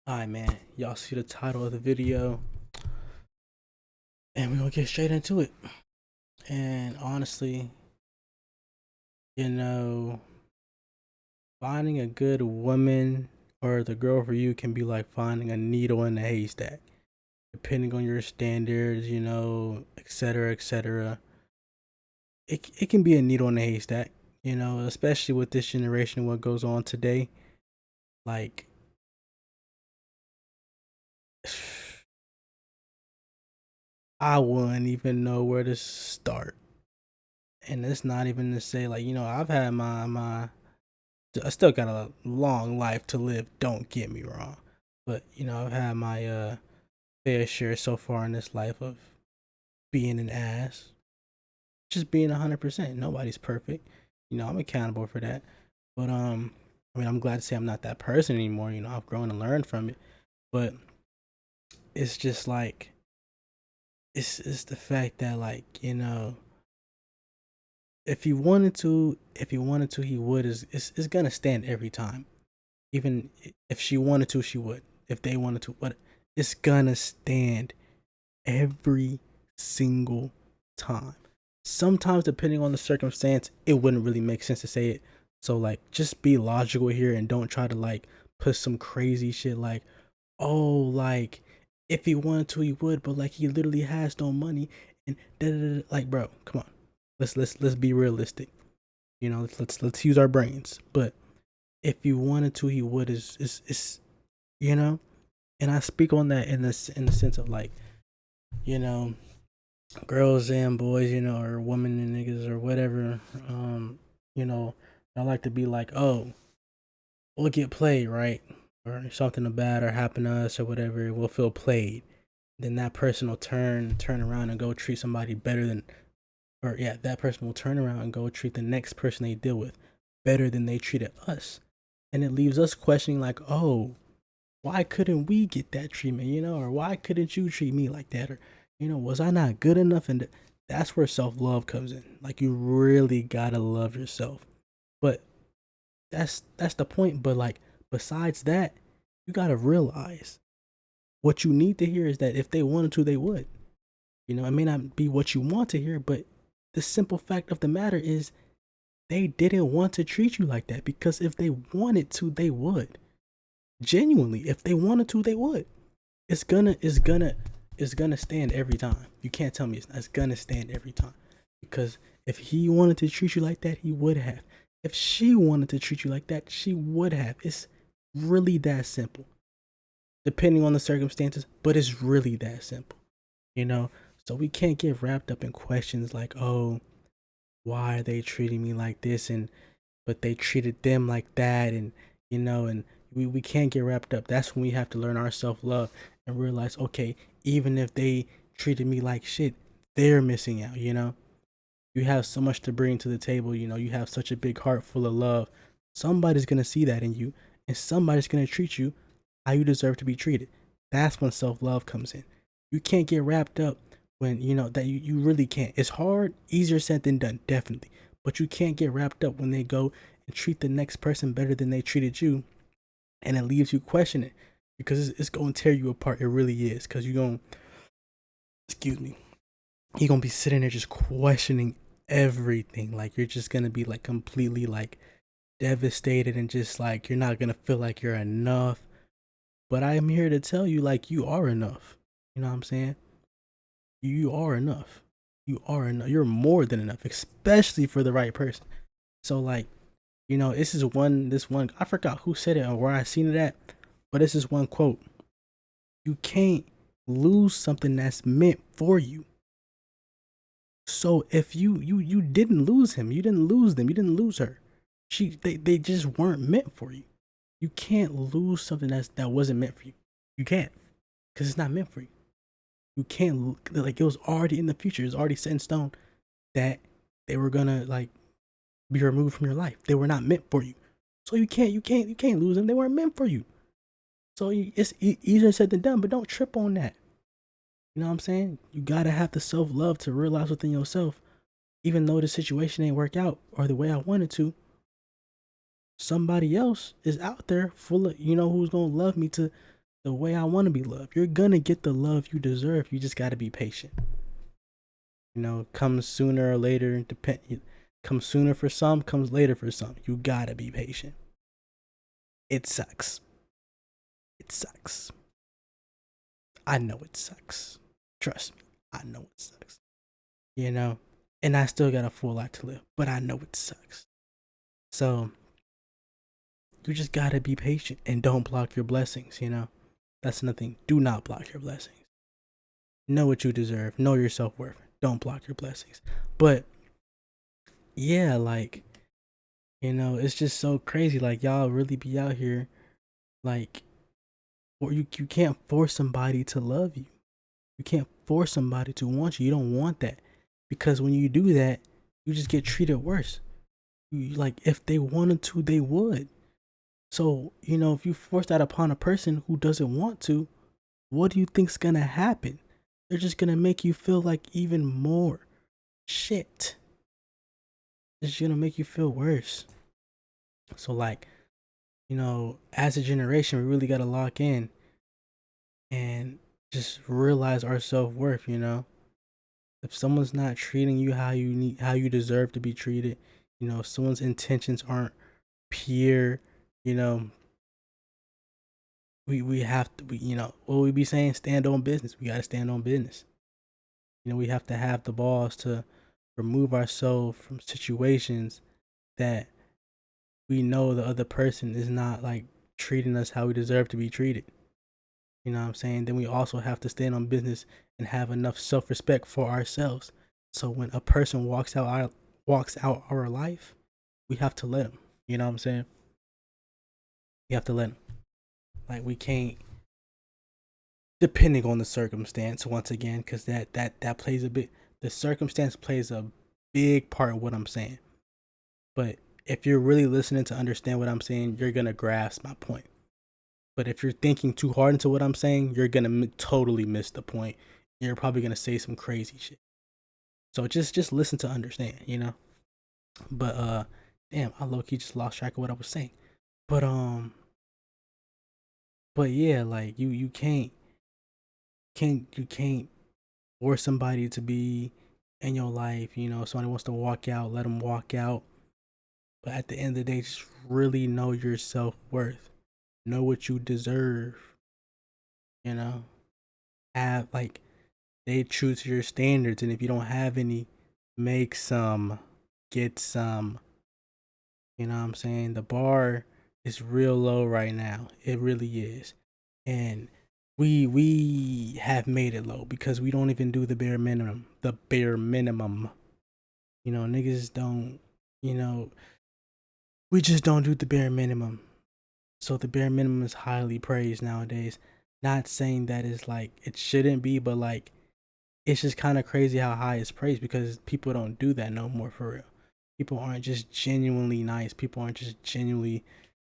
Alright, man. Y'all see the title of the video, and we're gonna get straight into it. And honestly, you know, finding a good woman or the girl for you can be like finding a needle in a haystack, depending on your standards, etc., etc. It can be a needle in a haystack, especially with this generation, what goes on today. Like, I wouldn't even know where to start. And it's not even to say like, I've had my I still got a long life to live, don't get me wrong. But, I've had my fair share so far in this life of being an ass. Just being 100%. Nobody's perfect. I'm accountable for that. But I'm glad to say I'm not that person anymore. I've grown and learned from it. But it's just like it's the fact that like, if he wanted to, he would. Is gonna stand every time. Even if she wanted to, she would. If they wanted to, but it's gonna stand every single time. Sometimes, depending on the circumstance, it wouldn't really make sense to say it. So, like, just be logical here and don't try to like put some crazy shit like, oh, like if he wanted to, he would, but like he literally has no money and da da da. Like, bro, come on, let's be realistic. Let's use our brains. But if he wanted to, he would. Is you know, and I speak on that in the sense of like, you know, girls and boys, or women and niggas or whatever. You know, I like to be like, oh, we'll get played, right? Or something bad or happen to us or whatever, we'll feel played. Then that person will turn around and go treat somebody better than, or yeah, that person will turn around and go treat the next person they deal with better than they treated us. And it leaves us questioning like, oh, why couldn't we get that treatment, or why couldn't you treat me like that? Or, was I not good enough? And that's where self love comes in. Like, you really gotta love yourself. But that's the point. But like, besides that, you gotta realize what you need to hear is that if they wanted to, they would. It may not be what you want to hear, but the simple fact of the matter is they didn't want to treat you like that, because if they wanted to, they would. Genuinely, if they wanted to, they would. It's gonna stand every time. You can't tell me it's gonna stand every time. Because if he wanted to treat you like that, he would have. If she wanted to treat you like that, she would have. It's really that simple. Depending on the circumstances, but it's really that simple. You know? So we can't get wrapped up in questions like, oh, why are they treating me like this, and but they treated them like that, and we can't get wrapped up. That's when we have to learn our self-love and realize, okay, even if they treated me like shit, they're missing out. You have so much to bring to the table. You have such a big heart full of love. Somebody's going to see that in you, and somebody's going to treat you how you deserve to be treated. That's when self-love comes in. You can't get wrapped up when that you really can't. It's hard, easier said than done, definitely. But you can't get wrapped up when they go and treat the next person better than they treated you, and it leaves you questioning, because it's going to tear you apart. It really is, because you're going, excuse me, you're going to be sitting there just questioning everything. Like, you're just going to be like completely like devastated, and just like you're not going to feel like you're enough. But I'm here to tell you, like, you are enough. You know what I'm saying? You are enough. You are enough. You're more than enough, especially for the right person. So like, this one I forgot who said it or where I seen it at, but this is one quote. You can't lose something that's meant for you. So if you didn't lose him, you didn't lose them, you didn't lose her. They just weren't meant for you. You can't lose something that wasn't meant for you. You can't, because it's not meant for you. You can't, like, it was already in the future. It's already set in stone that they were gonna like be removed from your life. They were not meant for you. So you can't lose them. They weren't meant for you. So it's easier said than done, but don't trip on that. You know what I'm saying? You gotta have the self love to realize within yourself, even though the situation ain't work out or the way I wanted to, somebody else is out there full of, who's gonna love me to the way I want to be loved. You're gonna get the love you deserve. You just gotta be patient. You know, comes sooner or later. Comes sooner for some, comes later for some. You gotta be patient. It sucks. It sucks. I know it sucks. Trust me, I know it sucks. You know, and I still got a full life to live, but I know it sucks. So you just gotta be patient and don't block your blessings. You know, that's nothing. Do not block your blessings. Know what you deserve. Know your self worth. Don't block your blessings. But yeah, like, you know, it's just so crazy. Like, y'all really be out here, like, or you can't force somebody to love you. You can't force somebody to want you. You don't want that, because when you do that, you just get treated worse. Like, if they wanted to, they would. So, you know, if you force that upon a person who doesn't want to, what do you think's gonna happen? They're just gonna make you feel like even more shit. It's just gonna make you feel worse. So, like, you know, as a generation, we really gotta lock in and just realize our self worth. You know, if someone's not treating you how you deserve to be treated, you know, if someone's intentions aren't pure, you know, we have to, you know, what we be saying, stand on business. We gotta stand on business. You know, we have to have the balls to remove ourselves from situations that we know the other person is not like treating us how we deserve to be treated. You know what I'm saying? Then we also have to stand on business and have enough self-respect for ourselves. So when a person walks out our life, we have to let them. You know what I'm saying? We have to let them. Like, we can't, depending on the circumstance, once again, because that plays a bit. The circumstance plays a big part of what I'm saying. But if you're really listening to understand what I'm saying, you're gonna grasp my point. But if you're thinking too hard into what I'm saying, you're gonna totally miss the point. You're probably gonna say some crazy shit. So just listen to understand, you know. But damn, I low key just lost track of what I was saying. But but yeah, like you can't force somebody to be in your life. You know, somebody wants to walk out, let them walk out. But at the end of the day, just really know your self worth. Know what you deserve. You know, have like, stay true to your standards, and if you don't have any, make some, get some. You know what I'm saying? The bar is real low right now. It really is. And we have made it low because we don't even do the bare minimum. The bare minimum. You know, niggas don't, you know, we just don't do the bare minimum. So the bare minimum is highly praised nowadays. Not saying that is like it shouldn't be, but like, it's just kind of crazy how high it's praised because people don't do that no more, for real. People aren't just genuinely nice. People aren't just genuinely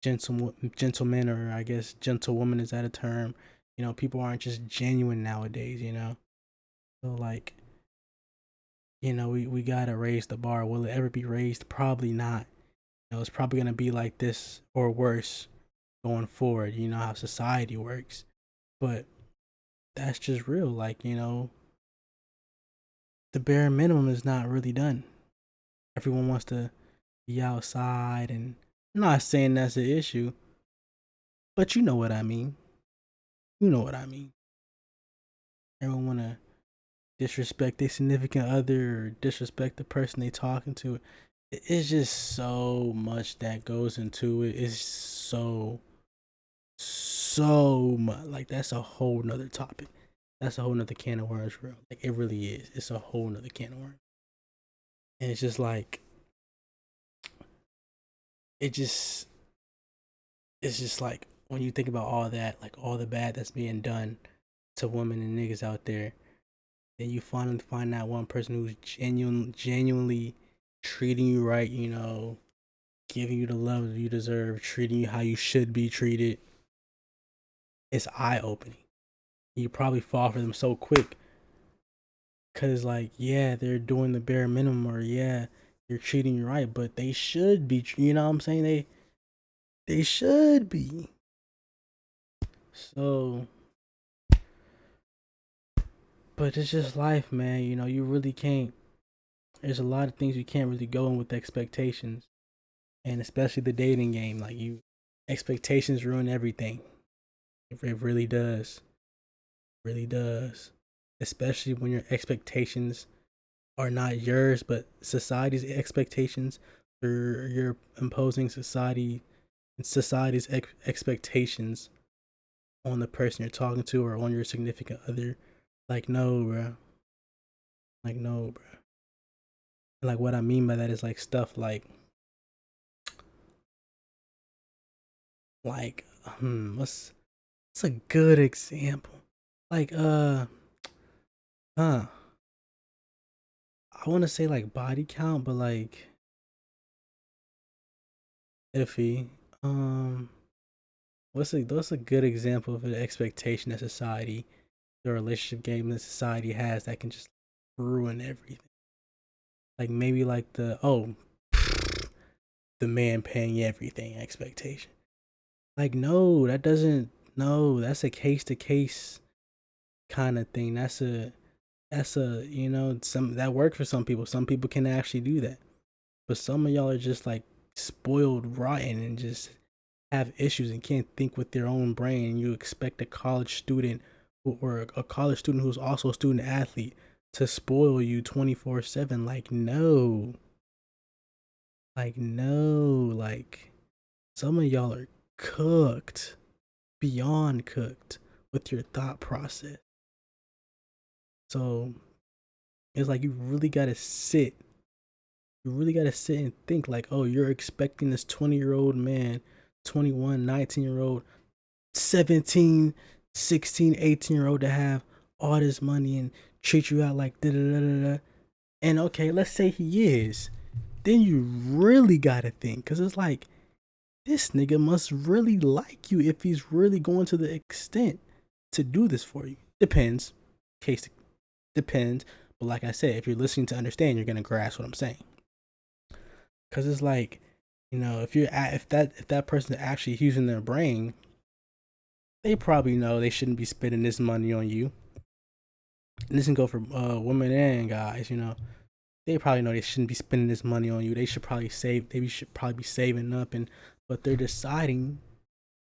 gentlemen, or I guess gentlewoman, is that a term? You know, people aren't just genuine nowadays, you know? So like, you know, we gotta raise the bar. Will it ever be raised? Probably not. You know, it's probably gonna be like this or worse going forward. You know how society works. But that's just real. Like, you know, the bare minimum is not really done. Everyone wants to be outside, and I'm not saying that's an issue, but you know what I mean. You know what I mean. Everyone wanna disrespect their significant other or disrespect the person they talking to. It's just so much that goes into it. It's so much. Like, that's a whole nother topic. That's a whole nother can of worms, bro. Like, it really is. It's a whole nother can of worms. And it's just like, it just it's just like, when you think about all that, like all the bad that's being done to women and niggas out there, then you finally find that one person who's genuinely treating you right, you know, giving you the love you deserve, treating you how you should be treated. It's eye opening. You probably fall for them so quick because, like, yeah, they're doing the bare minimum, or yeah, they're treating you right, but they should be, you know what I'm saying? They should be. So, but it's just life, man. You know, you really can't. There's a lot of things you can't really go in with expectations, and especially the dating game. Like you, expectations ruin everything. It really does. Really does. Especially when your expectations are not yours, but society's expectations, or you're imposing society's expectations on the person you're talking to or on your significant other. Like no, bro. Like no, bro. And like what I mean by that is like stuff like what's a good example? Like huh. I want to say like body count, but like iffy. Um, what's a good example of an expectation that society, the relationship game that society has that can just ruin everything? Like maybe like the man paying everything expectation. Like no, that doesn't. No, that's a case to case kind of thing. That's a some that work for some people. Some people can actually do that, but some of y'all are just like spoiled rotten and just have issues and can't think with their own brain. You expect a college student or a college student who's also a student athlete to spoil you 24/7. Like no, like no, like some of y'all are cooked, beyond cooked with your thought process. So it's like you really gotta sit and think like, oh, you're expecting this 20-year-old man, 21, 19-year-old, 17, 16, 18-year-old to have all this money and treat you out like da da da da da. And okay, let's say he is. Then you really gotta think, cause it's like this nigga must really like you if he's really going to the extent to do this for you. Depends, case depends. But like I said, if you're listening to understand, you're gonna grasp what I'm saying. Cause it's like, if that person is actually using their brain, they probably know they shouldn't be spending this money on you. And this can go for women and guys. They probably know they shouldn't be spending this money on you. They should probably save. They should probably be saving up, but they're deciding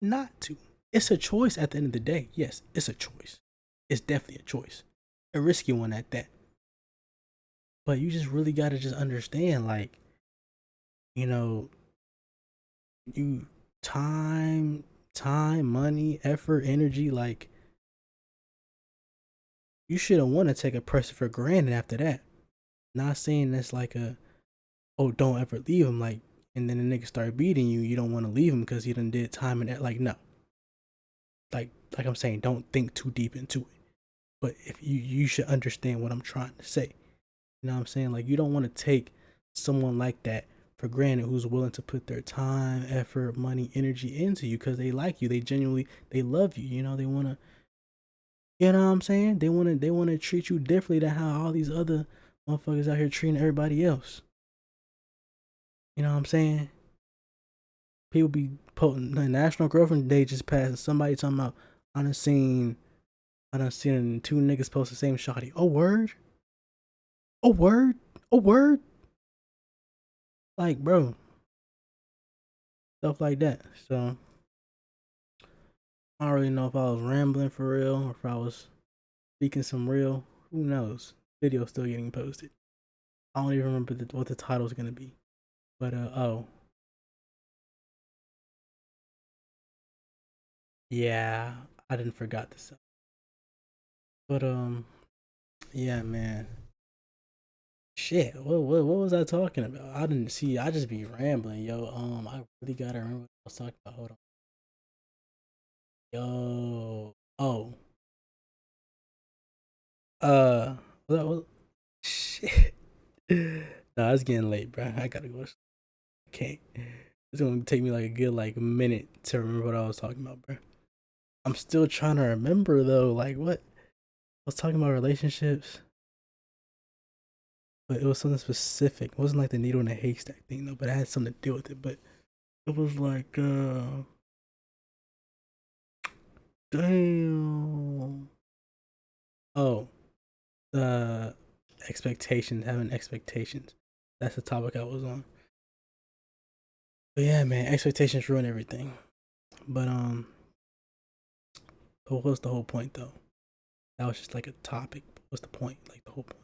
not to. It's a choice at the end of the day. Yes, it's a choice. It's definitely a choice, a risky one at that. But you just really gotta just understand, like, you know, you time, money, effort, energy, like you shouldn't want to take a person for granted after that. Not saying that's like oh, don't ever leave him, like, and then the nigga start beating you, you don't want to leave him because he done did time and that. Like, no, like I'm saying, don't think too deep into it. But if you should understand what I'm trying to say. You know what I'm saying? Like, you don't want to take someone like that for granted who's willing to put their time, effort, money, energy into you because they like you. They genuinely they love you. They want to. You know what I'm saying? They want to treat you differently than how all these other motherfuckers out here treating everybody else. You know what I'm saying? People be posting the National Girlfriend Day just passed, and somebody talking about I done seen two niggas post the same shotty. Oh word, oh word, oh word. Like bro, stuff like that. So I don't really know if I was rambling for real or if I was speaking some real. Who knows? Video still getting posted. I don't even remember what the title's gonna be. But oh yeah, I didn't forgot this. But yeah, man. Shit, what was I talking about? I didn't see. I just be rambling, yo. I really gotta remember what I was talking about. Hold on, yo. Oh, uh, what, shit. Nah, it's getting late, bro. I gotta go. I can't. It's gonna take me like a good like minute to remember what I was talking about, bro. I'm still trying to remember though. Like what I was talking about relationships, but it was something specific. It wasn't like the needle in a haystack thing though, but it had something to do with it. But it was like Damn. Oh, the expectations, having expectations. That's the topic I was on. But yeah, man, expectations ruin everything. But what was the whole point though? That was just like a topic. What's the point? Like the whole point.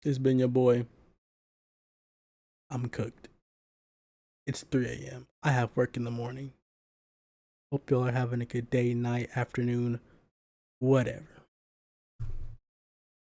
It's been your boy. I'm cooked. It's 3 a.m. I have work in the morning. Hope y'all are having a good day, night, afternoon, whatever.